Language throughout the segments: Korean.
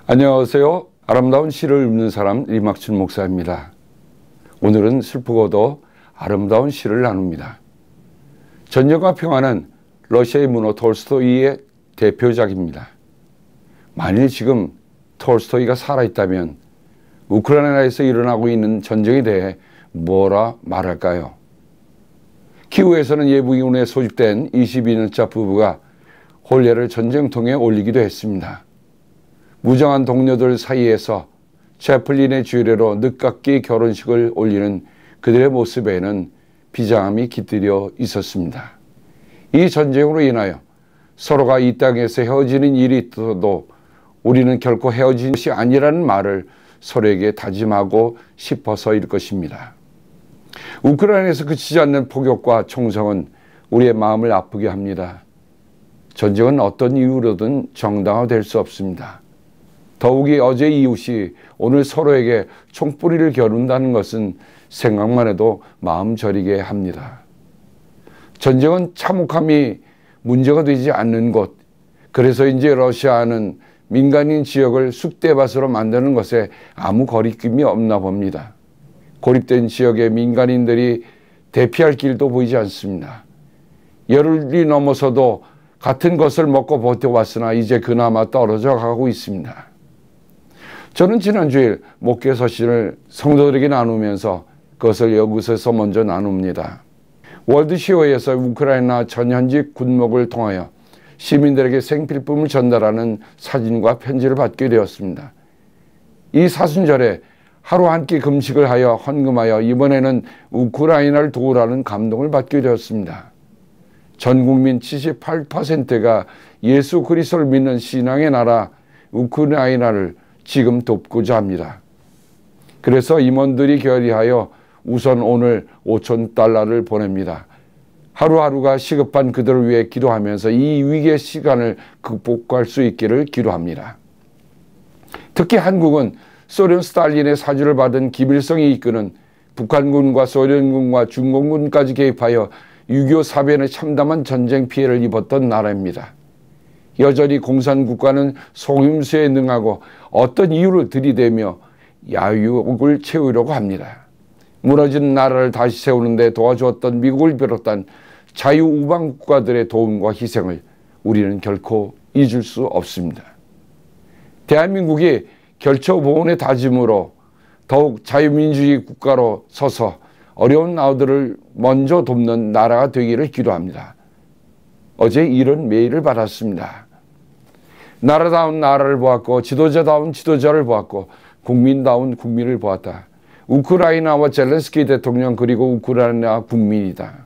안녕하세요. 아름다운 시를 읽는 사람 이막춘 목사입니다. 오늘은 슬프고도 아름다운 시를 나눕니다. 전쟁과 평화는 러시아의 문호 톨스토이의 대표작입니다. 만일 지금 톨스토이가 살아있다면 우크라이나에서 일어나고 있는 전쟁에 대해 뭐라 말할까요? 키우에서는 예비군에 소집된 22년차 부부가 혼례를 전쟁통에 올리기도 했습니다. 무정한 동료들 사이에서 채플린의 주례로 늦깎이 결혼식을 올리는 그들의 모습에는 비장함이 깃들여 있었습니다. 이 전쟁으로 인하여 서로가 이 땅에서 헤어지는 일이 있어도 우리는 결코 헤어진 것이 아니라는 말을 서로에게 다짐하고 싶어서일 것입니다. 우크라이나에서 그치지 않는 폭격과 총성은 우리의 마음을 아프게 합니다. 전쟁은 어떤 이유로든 정당화될 수 없습니다. 더욱이 어제 이웃이 오늘 서로에게 총뿌리를 겨눈다는 것은 생각만 해도 마음 저리게 합니다. 전쟁은 참혹함이 문제가 되지 않는 곳, 그래서 이제 러시아는 민간인 지역을 쑥대밭으로 만드는 것에 아무 거리낌이 없나 봅니다. 고립된 지역의 민간인들이 대피할 길도 보이지 않습니다. 열흘이 넘어서도 같은 것을 먹고 버텨왔으나 이제 그나마 떨어져 가고 있습니다. 저는 지난 주일 목회 서신을 성도들에게 나누면서 그것을 여기서 먼저 나눕니다. 월드시오에서 우크라이나 전현직 군목을 통하여 시민들에게 생필품을 전달하는 사진과 편지를 받게 되었습니다. 이 사순절에 하루 한 끼 금식을 하여 헌금하여 이번에는 우크라이나를 도우라는 감동을 받게 되었습니다. 전 국민 78%가 예수 그리스도를 믿는 신앙의 나라 우크라이나를 지금 돕고자 합니다. 그래서 임원들이 결의하여 우선 오늘 $5,000를 보냅니다. 하루하루가 시급한 그들을 위해 기도하면서 이 위기의 시간을 극복할 수 있기를 기도합니다. 특히 한국은 소련 스탈린의 사주를 받은 김일성이 이끄는 북한군과 소련군과 중공군까지 개입하여 6.25 사변에 참담한 전쟁 피해를 입었던 나라입니다. 여전히 공산국가는 속임수에 능하고 어떤 이유를 들이대며 야유욕을 채우려고 합니다. 무너진 나라를 다시 세우는 데 도와주었던 미국을 비롯한 자유우방 국가들의 도움과 희생을 우리는 결코 잊을 수 없습니다. 대한민국이 결처보훈의 다짐으로 더욱 자유민주주의 국가로 서서 어려운 나라들을 먼저 돕는 나라가 되기를 기도합니다. 어제 이런 메일을 받았습니다. 나라다운 나라를 보았고 지도자다운 지도자를 보았고 국민다운 국민을 보았다. 우크라이나와 젤렌스키 대통령 그리고 우크라이나 국민이다.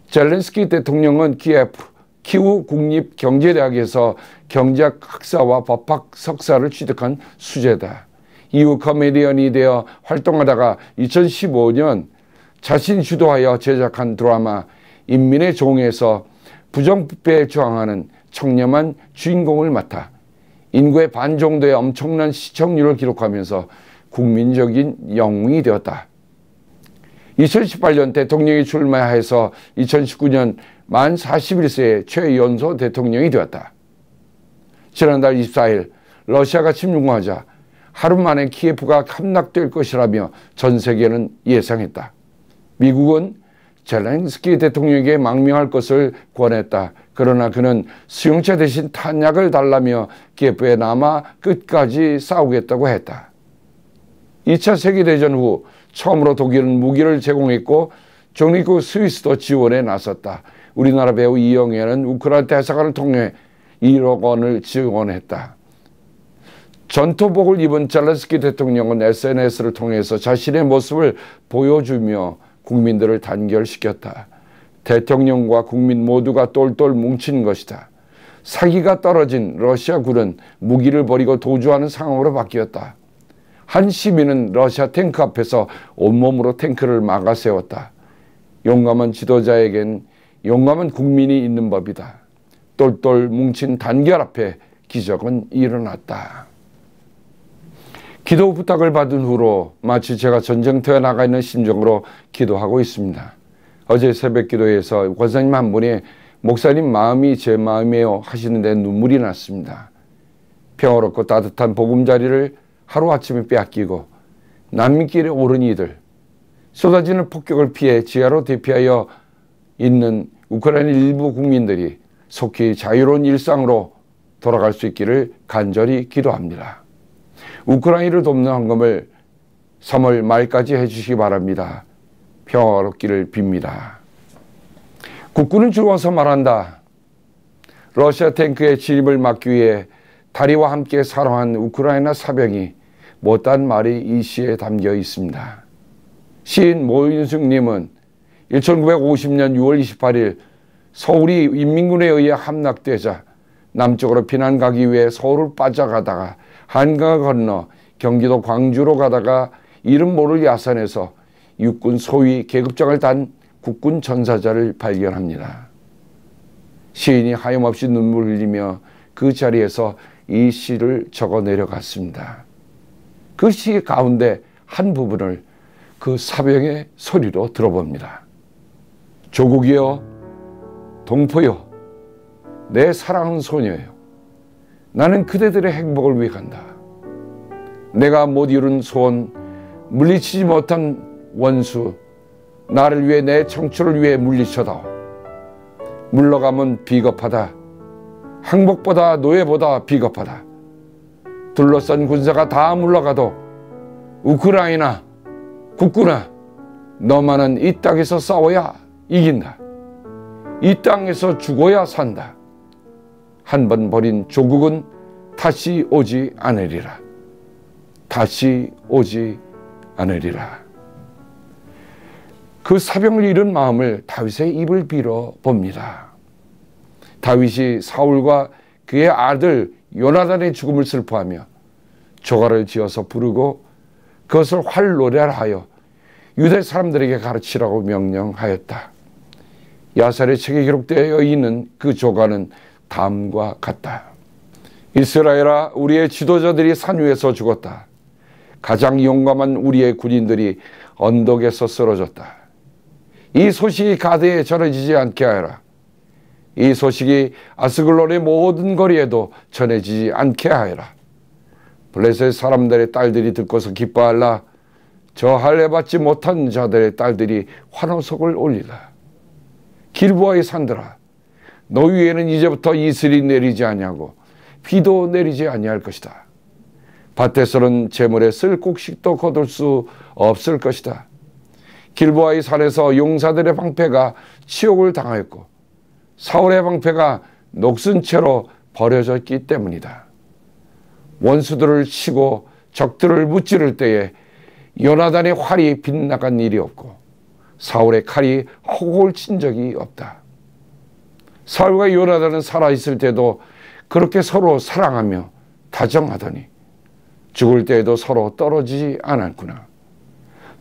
젤렌스키 대통령은 키우 국립경제대학에서 경제학 학사와 법학 석사를 취득한 수재다. 이후 코미디언이 되어 활동하다가 2015년 자신이 주도하여 제작한 드라마 인민의 종에서 부정부패에 저항하는 청렴한 주인공을 맡아 인구의 반 정도의 엄청난 시청률을 기록하면서 국민적인 영웅이 되었다. 2018년 대통령이 출마해서 2019년 만 41세의 최연소 대통령이 되었다. 지난달 24일 러시아가 침공하자 하루 만에 키예프가 함락될 것이라며 전 세계는 예상했다. 미국은 젤렌스키 대통령에게 망명할 것을 권했다. 그러나 그는 수용체 대신 탄약을 달라며 키예프에 남아 끝까지 싸우겠다고 했다. 2차 세계대전 후 처음으로 독일은 무기를 제공했고 중립국 스위스도 지원에 나섰다. 우리나라 배우 이영애는 우크라이나 대사관을 통해 1억 원을 지원했다. 전투복을 입은 젤렌스키 대통령은 SNS를 통해서 자신의 모습을 보여주며 국민들을 단결시켰다. 대통령과 국민 모두가 똘똘 뭉친 것이다. 사기가 떨어진 러시아군은 무기를 버리고 도주하는 상황으로 바뀌었다. 한 시민은 러시아 탱크 앞에서 온몸으로 탱크를 막아 세웠다. 용감한 지도자에겐 용감한 국민이 있는 법이다. 똘똘 뭉친 단결 앞에 기적은 일어났다. 기도 부탁을 받은 후로 마치 제가 전쟁터에 나가 있는 심정으로 기도하고 있습니다. 어제 새벽 기도에서 권사님 한 분이 목사님 마음이 제 마음이에요 하시는데 눈물이 났습니다. 평화롭고 따뜻한 보금자리를 하루아침에 빼앗기고 난민길에 오른 이들, 쏟아지는 폭격을 피해 지하로 대피하여 있는 우크라이나 일부 국민들이 속히 자유로운 일상으로 돌아갈 수 있기를 간절히 기도합니다. 우크라이나를 돕는 헌금을 3월 말까지 해주시기 바랍니다. 평화롭기를 빕니다. 국군은 죽어서 말한다. 러시아 탱크의 진입을 막기 위해 다리와 함께 사랑한 우크라이나 사병이 못한 말이 이 시에 담겨 있습니다. 시인 모윤숙님은 1950년 6월 28일 서울이 인민군에 의해 함락되자 남쪽으로 피난 가기 위해 서울을 빠져가다가 한강을 건너 경기도 광주로 가다가 이름 모를 야산에서 육군 소위 계급장을 단 국군 전사자를 발견합니다. 시인이 하염없이 눈물을 흘리며 그 자리에서 이 시를 적어 내려갔습니다. 그 시 가운데 한 부분을 그 사병의 소리로 들어봅니다. 조국이여, 동포여, 내 사랑하는 소녀여, 나는 그대들의 행복을 위해 간다. 내가 못 이룬 소원, 물리치지 못한 원수, 나를 위해 내 청춘을 위해 물리쳐다오. 물러가면 비겁하다. 항복보다 노예보다 비겁하다. 둘러싼 군사가 다 물러가도 우크라이나 국군아, 너만은 이 땅에서 싸워야 이긴다. 이 땅에서 죽어야 산다. 한 번 버린 조국은 다시 오지 않으리라. 다시 오지 않으리라. 그 사병을 잃은 마음을 다윗의 입을 빌어 봅니다. 다윗이 사울과 그의 아들 요나단의 죽음을 슬퍼하며 조가를 지어서 부르고 그것을 활노래하여 유대 사람들에게 가르치라고 명령하였다. 야살의 책에 기록되어 있는 그 조가는 다음과 같다. 이스라엘아, 우리의 지도자들이 산 위에서 죽었다. 가장 용감한 우리의 군인들이 언덕에서 쓰러졌다. 이 소식이 가드에 전해지지 않게 하여라. 이 소식이 아스글론의 모든 거리에도 전해지지 않게 하여라. 블레셋 사람들의 딸들이 듣고서 기뻐하라. 저 할례받지 못한 자들의 딸들이 환호성을 올리라. 길보아의 산들아, 너 위에는 이제부터 이슬이 내리지 아니하고 비도 내리지 아니할 것이다. 밭에서는 재물에 쓸 곡식도 거둘 수 없을 것이다. 길보아의 산에서 용사들의 방패가 치욕을 당하였고 사울의 방패가 녹슨 채로 버려졌기 때문이다. 원수들을 치고 적들을 무찌를 때에 요나단의 활이 빗나간 일이 없고 사울의 칼이 허공을 친 적이 없다. 사울과 요나단은 살아있을 때도 그렇게 서로 사랑하며 다정하더니 죽을 때에도 서로 떨어지지 않았구나.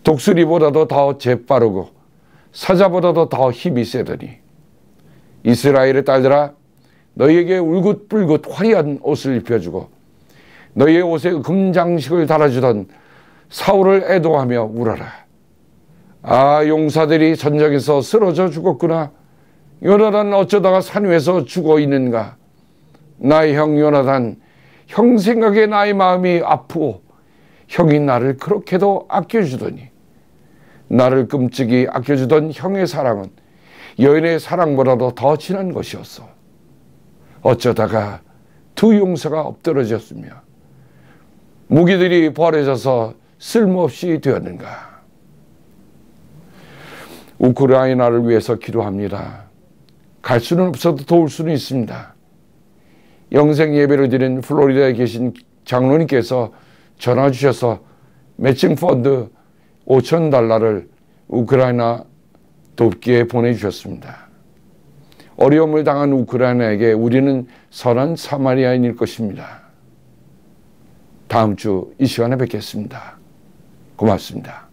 독수리보다도 더 재빠르고 사자보다도 더 힘이 세더니 이스라엘의 딸들아, 너희에게 울긋불긋 화려한 옷을 입혀주고 너희의 옷에 금장식을 달아주던 사울을 애도하며 울어라. 아, 용사들이 전장에서 쓰러져 죽었구나. 요나단 어쩌다가 산 위에서 죽어 있는가. 나의 형 요나단, 형 생각에 나의 마음이 아프오. 형이 나를 그렇게도 아껴주더니 나를 끔찍이 아껴주던 형의 사랑은 여인의 사랑보다도 더 진한 것이었어. 어쩌다가 두 용사가 엎드러졌으며 무기들이 버려져서 쓸모없이 되었는가. 우크라이나를 위해서 기도합니다. 갈 수는 없어도 도울 수는 있습니다. 영생 예배를 드린 플로리다에 계신 장로님께서 전화 주셔서 매칭 펀드 $5,000를 우크라이나 돕기에 보내주셨습니다. 어려움을 당한 우크라이나에게 우리는 선한 사마리아인일 것입니다. 다음 주 이 시간에 뵙겠습니다. 고맙습니다.